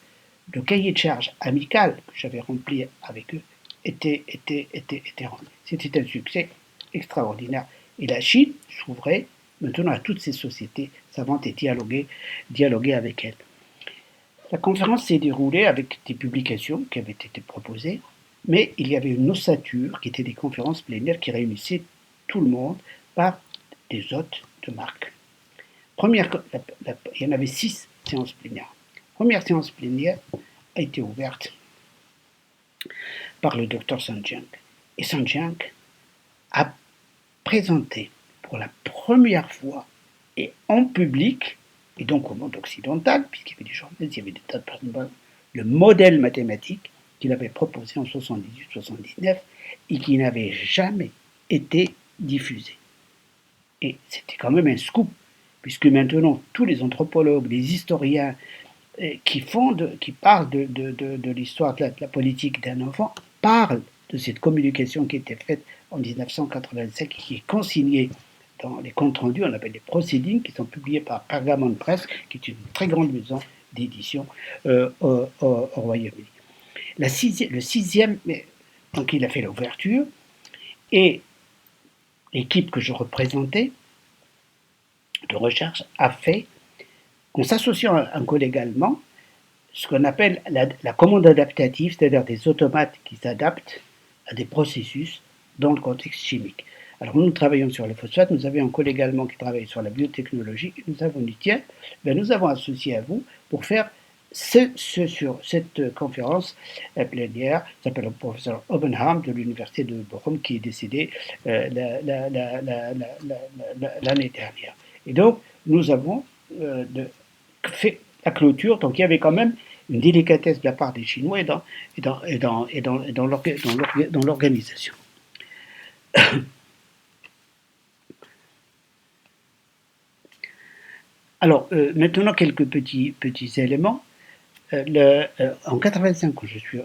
le cahier de charge amical que j'avais rempli avec eux était rendu. C'était un succès extraordinaire. Et la Chine s'ouvrait maintenant à toutes ces sociétés savantes et dialoguer avec elles. La conférence s'est déroulée avec des publications qui avaient été proposées, mais il y avait une ossature qui était des conférences plénières qui réunissaient tout le monde par des hôtes de marque. Il y en avait 6 séances plénières. La première séance plénière a été ouverte par le docteur Sun Jiang. Et Sun Jiang a présenté pour la première fois et en public, et donc au monde occidental, puisqu'il y avait des journalistes, il y avait des tas de personnes, le modèle mathématique qu'il avait proposé en 78-79 et qui n'avait jamais été diffusé. Et c'était quand même un scoop, puisque maintenant tous les anthropologues, les historiens qui parlent de l'histoire de la politique d'un enfant parlent de cette communication qui était faite en 1985 et qui est consignée dans les comptes rendus, on appelle les proceedings, qui sont publiés par Pergamon Press, qui est une très grande maison d'édition au Royaume-Uni. Le sixième, donc il a fait l'ouverture, et l'équipe que je représentais de recherche a fait, en s'associant à un collègue allemand, ce qu'on appelle la commande adaptative, c'est-à-dire des automates qui s'adaptent à des processus dans le contexte chimique. Alors nous travaillons sur le phosphate, nous avions un collègue allemand qui travaille sur la biotechnologie, et nous avons dit, tiens, nous avons associé à vous pour faire sur cette conférence plénière, qui s'appelle le professeur Obenham de l'université de Bochum, qui est décédé l'année dernière. Et donc, nous avons fait la clôture, donc il y avait quand même une délicatesse de la part des Chinois et dans l'organisation. Alors, maintenant, quelques petits éléments. En 85, quand je suis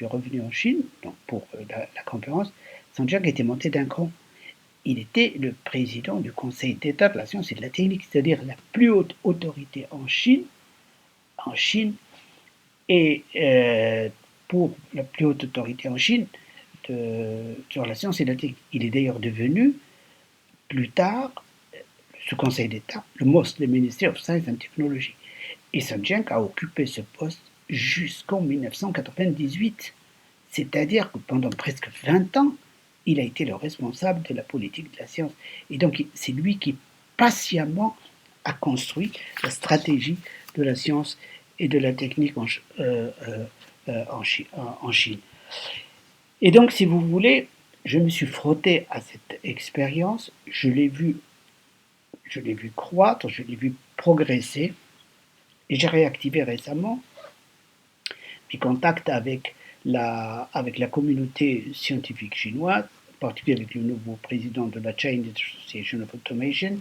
revenu en Chine, donc pour la conférence, Sun Jiang était monté d'un cran. Il était le président du Conseil d'État de la science et de la technique, c'est-à-dire la plus haute autorité en Chine, et pour la plus haute autorité en Chine sur la science et la technique. Il est d'ailleurs devenu, plus tard, ce Conseil d'État, le MOST, le Ministry of Science and Technology. Et Sun Jian a occupé ce poste jusqu'en 1998. C'est-à-dire que pendant presque 20 ans, il a été le responsable de la politique de la science. Et donc, c'est lui qui patiemment a construit la stratégie de la science et de la technique en Chine. Et donc, si vous voulez, je me suis frotté à cette expérience, je l'ai vu croître, je l'ai vu progresser, et j'ai réactivé récemment mes contacts avec la communauté scientifique chinoise, en particulier avec le nouveau président de la Chinese Association of Automation.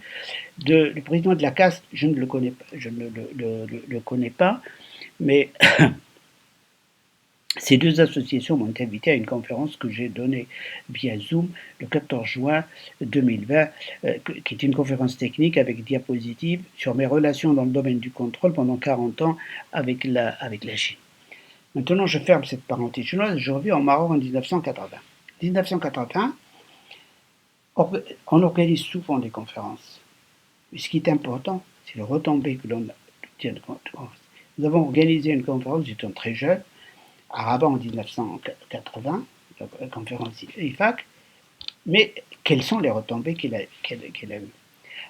Le président de la CAST, je ne le connais pas, le connais pas, mais ces deux associations m'ont invité à une conférence que j'ai donnée via Zoom le 14 juin 2020, qui est une conférence technique avec diapositives sur mes relations dans le domaine du contrôle pendant 40 ans avec la Chine. Maintenant, je ferme cette parenthèse chinoise, je reviens au Maroc en 1980. 1980, on organise souvent des conférences. Mais ce qui est important, c'est le retombé que l'on tient de conférence. Nous avons organisé une conférence, j'étais très jeune, à Rabat en 1980, la conférence IFAC, mais quelles sont les retombées qu'elle a eues?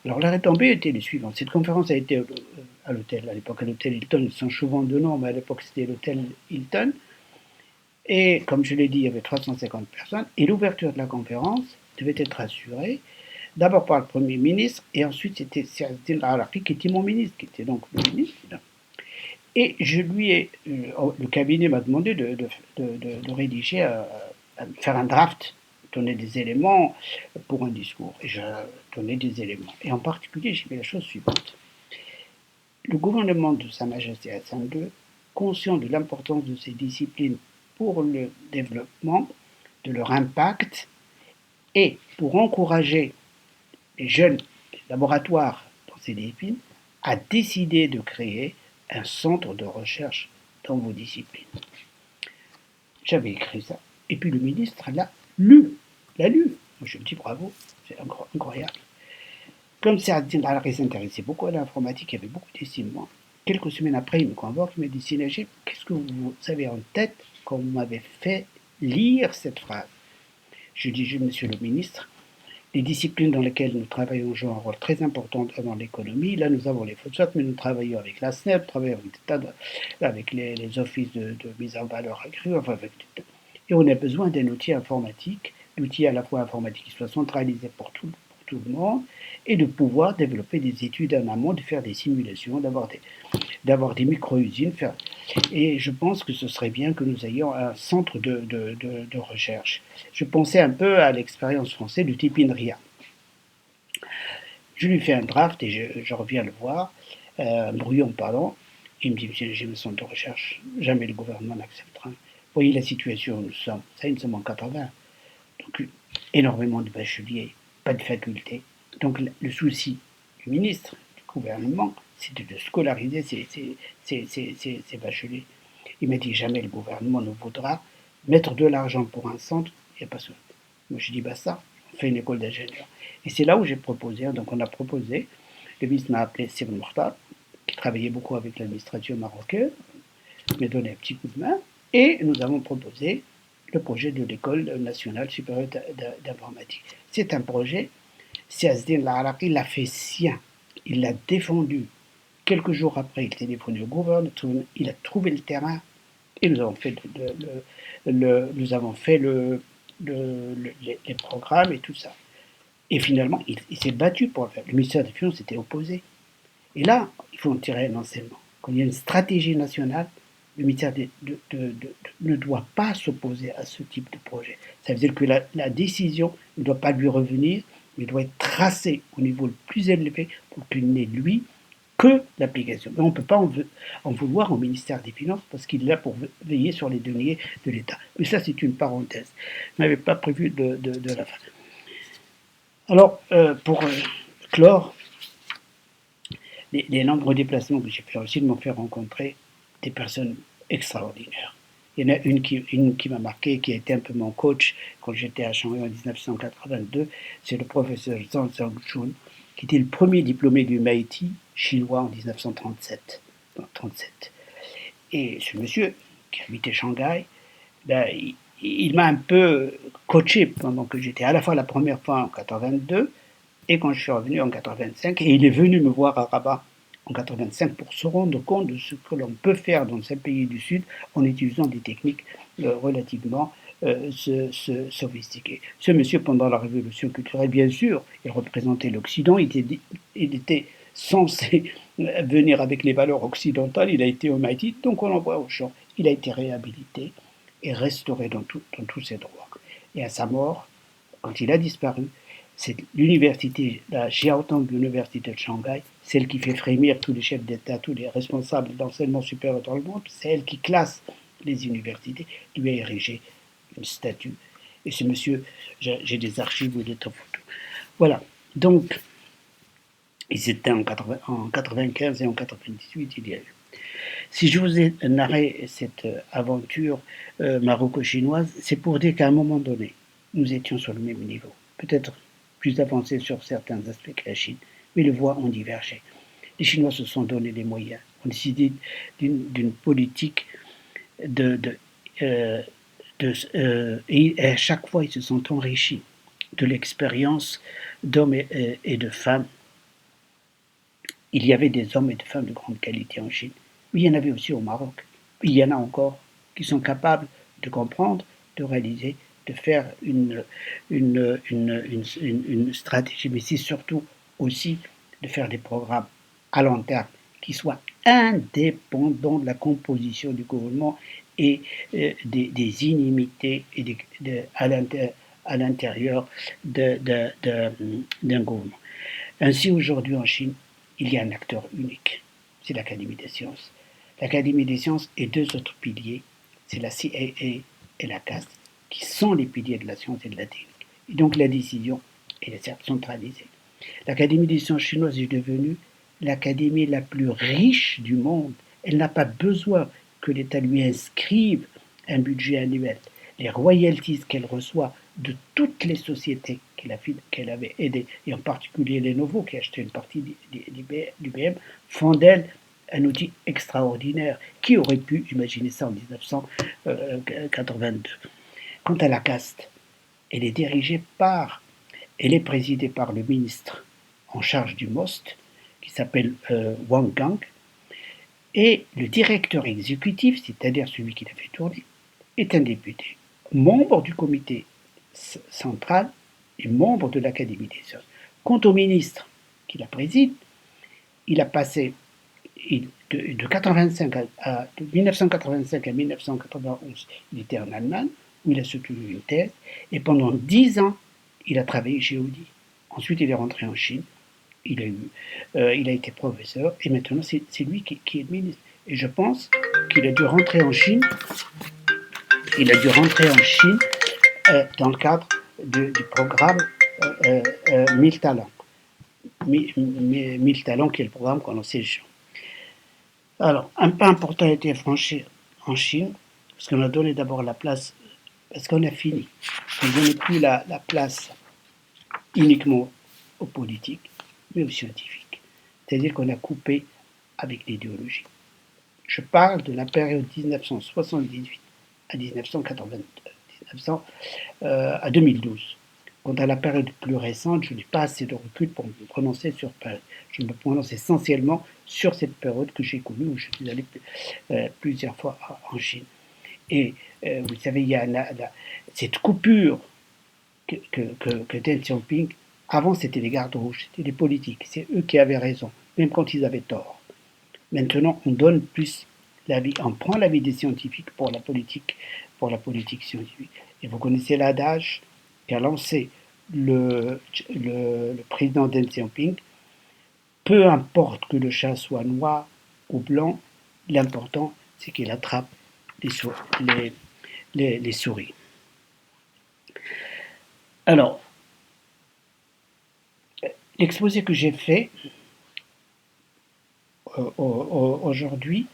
Alors la retombée était les suivantes. Cette conférence a été à l'hôtel, à l'époque à l'hôtel Hilton, ils sont souvent de nom, mais à l'époque c'était l'hôtel Hilton. Et comme je l'ai dit, il y avait 350 personnes, et l'ouverture de la conférence devait être assurée d'abord par le Premier ministre, et ensuite c'était Sirajuddin Al-Araqi qui était mon ministre, qui était donc le ministre. Et je lui ai, le cabinet m'a demandé de rédiger, faire un draft, donner des éléments pour un discours. Et je donnais des éléments. Et en particulier, j'ai fait la chose suivante. Le gouvernement de Sa Majesté Hassan II, conscient de l'importance de ces disciplines pour le développement, de leur impact, et pour encourager les jeunes laboratoires dans ces disciplines, a décidé de créer un centre de recherche dans vos disciplines. J'avais écrit ça. Et puis le ministre l'a lu. Je me dis bravo, c'est incroyable. Comme Sirajuddin Al-Araqi s'intéressait beaucoup à l'informatique, il y avait beaucoup d'estime de moi. Quelques semaines après, il me convoque, il me dit Sinajib, qu'est-ce que vous avez en tête quand vous m'avez fait lire cette phrase? Je dis, monsieur le ministre, les disciplines dans lesquelles nous travaillons jouent un rôle très important dans l'économie. Là, nous avons les FOSSAT, mais nous travaillons avec la SNEP, nous travaillons avec les offices de mise en valeur accrue, et on a besoin d'un outil informatique, d'outils à la fois informatiques qui soient centralisés pour tout le monde, et de pouvoir développer des études en amont, de faire des simulations, d'avoir des micro-usines. Et je pense que ce serait bien que nous ayons un centre de recherche. Je pensais un peu à l'expérience française du type INRIA. Je lui fais un draft et je reviens le voir, un brouillon, pardon. Il me dit, monsieur, j'ai un centre de recherche, jamais le gouvernement n'acceptera. Vous voyez la situation où nous sommes, nous sommes en 80. Donc, énormément de bacheliers, pas de faculté. Donc, le souci du ministre, du gouvernement, c'était de scolariser ces bacheliers. Il m'a dit, jamais le gouvernement ne voudra mettre de l'argent pour un centre, il n'y a pas ça. Moi, je dis, bah ça, on fait une école d'ingénieurs. Et c'est là où j'ai proposé, donc on a proposé, le ministre m'a appelé Sébastien Mortal, qui travaillait beaucoup avec l'administration marocaine, m'a donné un petit coup de main, et nous avons proposé le projet de l'école nationale supérieure d'informatique. C'est un projet, Sirajuddin Al-Araqi l'a fait sien, il l'a défendu. Quelques jours après, il téléphoné au gouverneur, il a trouvé le terrain, et nous avons fait, les programmes et tout ça. Et finalement, il s'est battu pour le faire. Le ministère des Finances s'était opposé. Et là, il faut en tirer un enseignement. Quand il y a une stratégie nationale, le ministère ne doit pas s'opposer à ce type de projet. Ça veut dire que la décision ne doit pas lui revenir, mais doit être tracée au niveau le plus élevé pour qu'il n'ait, lui, que l'application. Mais on ne peut pas en vouloir au ministère des Finances parce qu'il est là pour veiller sur les deniers de l'État. Mais ça, c'est une parenthèse. Je n'avais pas prévu de la faire. Alors, pour clore, les nombreux déplacements que j'ai fait aussi m'ont fait rencontrer des personnes extraordinaires. Il y en a une qui m'a marqué, qui a été un peu mon coach quand j'étais à Shanghai en 1982, c'est le professeur Zhang Zhongchun, qui était le premier diplômé du MIT chinois en 1937. 1937. Et ce monsieur, qui habitait Shanghai, ben, il m'a un peu coaché pendant que j'étais à la fois la première fois en 82 et quand je suis revenu en 85. Et il est venu me voir à Rabat en 85 pour se rendre compte de ce que l'on peut faire dans ces pays du Sud en utilisant des techniques relativement sophistiquées. Ce monsieur, pendant la révolution culturelle, bien sûr, il représentait l'Occident, il était censé venir avec les valeurs occidentales, il a été au Haïti, donc on l'envoie au champ. Il a été réhabilité et restauré dans tous ses droits. Et à sa mort, quand il a disparu, c'est l'université, la Jiaotong University de Shanghai, celle qui fait frémir tous les chefs d'État, tous les responsables d'enseignement supérieur dans le monde, c'est elle qui classe les universités, lui a érigé une statue. Et ce monsieur, j'ai des archives où il est en photo. Voilà. Donc, ils étaient en 95 et en 98, il y a eu. Si je vous ai narré cette aventure maroco-chinoise, c'est pour dire qu'à un moment donné, nous étions sur le même niveau. Peut-être plus avancé sur certains aspects que la Chine, mais les voies ont divergé. Les Chinois se sont donné les moyens, ont décidé d'une politique et à chaque fois ils se sont enrichis de l'expérience d'hommes et de femmes. Il y avait des hommes et des femmes de grande qualité en Chine, mais il y en avait aussi au Maroc. Il y en a encore qui sont capables de comprendre, de réaliser, de faire une stratégie, mais c'est surtout aussi de faire des programmes à long terme qui soient indépendants de la composition du gouvernement et des inimités à l'intérieur d'un gouvernement. Ainsi, aujourd'hui en Chine, il y a un acteur unique, c'est l'Académie des sciences. L'Académie des sciences et deux autres piliers, c'est la CAA et la CAST, qui sont les piliers de la science et de la technique. Et donc la décision est centralisée. L'Académie des sciences chinoise est devenue l'académie la plus riche du monde. Elle n'a pas besoin que l'État lui inscrive un budget annuel. Les royalties qu'elle reçoit de toutes les sociétés qu'elle avait aidées, et en particulier Lenovo, qui a acheté une partie d'IBM, font d'elle un outil extraordinaire. Qui aurait pu imaginer ça en 1982? Quant à la caste, elle est présidée par le ministre en charge du MOST, qui s'appelle Wang Gang, et le directeur exécutif, c'est-à-dire celui qui l'a fait tourner, est un député, membre du comité central et membre de l'Académie des sciences. Quant au ministre qui la préside, il a passé de 1985 à 1991, il était en Allemagne, où il a soutenu une thèse, et pendant 10 ans, il a travaillé chez Audi. Ensuite, il est rentré en Chine, il a été professeur, et maintenant, c'est lui qui est ministre. Et je pense qu'il a dû rentrer en Chine, dans le cadre du programme 1000 talents. 1000 talents, qui est le programme qu'on a ces gens. Alors, un pas important a été franchi en Chine, parce qu'on a donné d'abord la place, parce qu'on a fini. On ne donnait plus la place uniquement aux politiques, mais aux scientifiques. C'est-à-dire qu'on a coupé avec l'idéologie. Je parle de la période 1978 à 2012. Quant à la période plus récente, je n'ai pas assez de recul pour me prononcer sur période. Je me prononce essentiellement sur cette période que j'ai connue, où je suis allé plusieurs fois en Chine. Et vous savez, il y a cette coupure que Deng Xiaoping, avant c'était les gardes rouges, c'était les politiques, c'est eux qui avaient raison, même quand ils avaient tort. Maintenant, on donne plus l'avis, on prend l'avis des scientifiques pour la politique scientifique. Et vous connaissez l'adage qu'a lancé le président Deng Xiaoping: peu importe que le chat soit noir ou blanc, l'important c'est qu'il attrape les souris. Alors, l'exposé que j'ai fait aujourd'hui,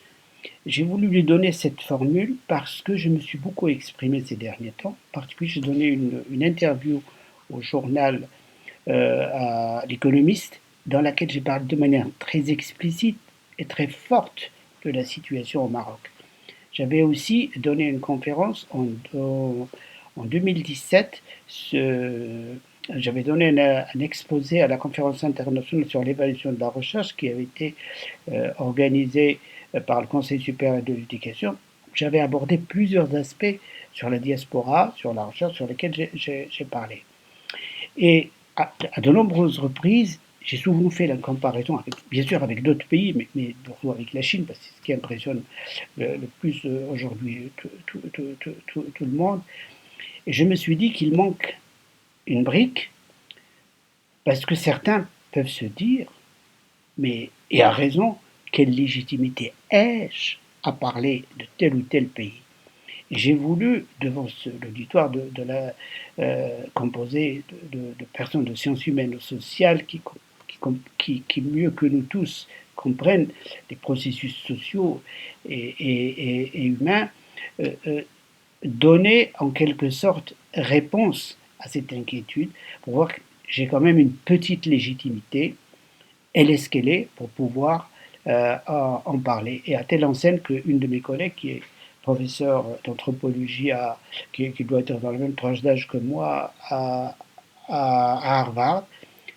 j'ai voulu lui donner cette formule parce que je me suis beaucoup exprimé ces derniers temps. En particulier, j'ai donné une interview au journal à l'Économiste, dans laquelle j'ai parlé de manière très explicite et très forte de la situation au Maroc. J'avais aussi donné une conférence en 2017. J'avais donné un exposé à la conférence internationale sur l'évaluation de la recherche qui avait été organisée par le Conseil supérieur de l'éducation. J'avais abordé plusieurs aspects sur la diaspora, sur la recherche, sur lesquels j'ai parlé. Et à de nombreuses reprises, j'ai souvent fait la comparaison, bien sûr avec d'autres pays, mais surtout avec la Chine, parce que c'est ce qui impressionne le plus aujourd'hui tout le monde. Et je me suis dit qu'il manque une brique, parce que certains peuvent se dire, mais, et à raison, quelle légitimité ai-je à parler de tel ou tel pays? J'ai voulu, devant l'auditoire composé de personnes de sciences humaines ou sociales qui, mieux que nous tous, comprennent les processus sociaux et humains, euh, euh, donner en quelque sorte réponse à cette inquiétude pour voir que j'ai quand même une petite légitimité. Elle est ce qu'elle est pour pouvoir en parler. Et à telle enseigne qu'une de mes collègues, qui est professeure d'anthropologie, qui doit être dans la même tranche d'âge que moi, à Harvard,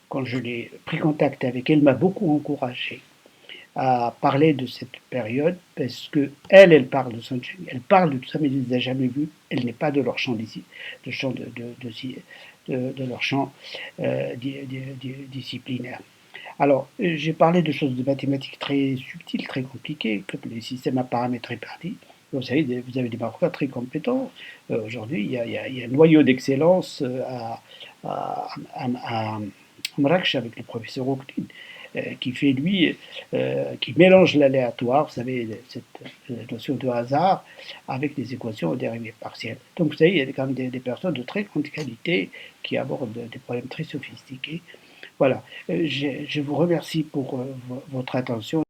quand je l'ai pris contact avec elle, m'a beaucoup encouragé à parler de cette période parce que elle parle de son, elle parle de tout ça, mais elle ne les a jamais vus. Elle n'est pas de leur champ d'ici, de leur champ disciplinaire. Alors, j'ai parlé de choses de mathématiques très subtiles, très compliquées, comme les systèmes à paramètres répartis. Vous savez, vous avez des Marocains très compétents. Aujourd'hui, il y a un noyau d'excellence à Marrakech avec le professeur Oukhdin, qui fait, lui, qui mélange l'aléatoire, vous savez, cette notion de hasard, avec des équations aux dérivées partielles. Donc, vous savez, il y a quand même des personnes de très grande qualité qui abordent des problèmes très sophistiqués. Voilà, je vous remercie pour votre attention.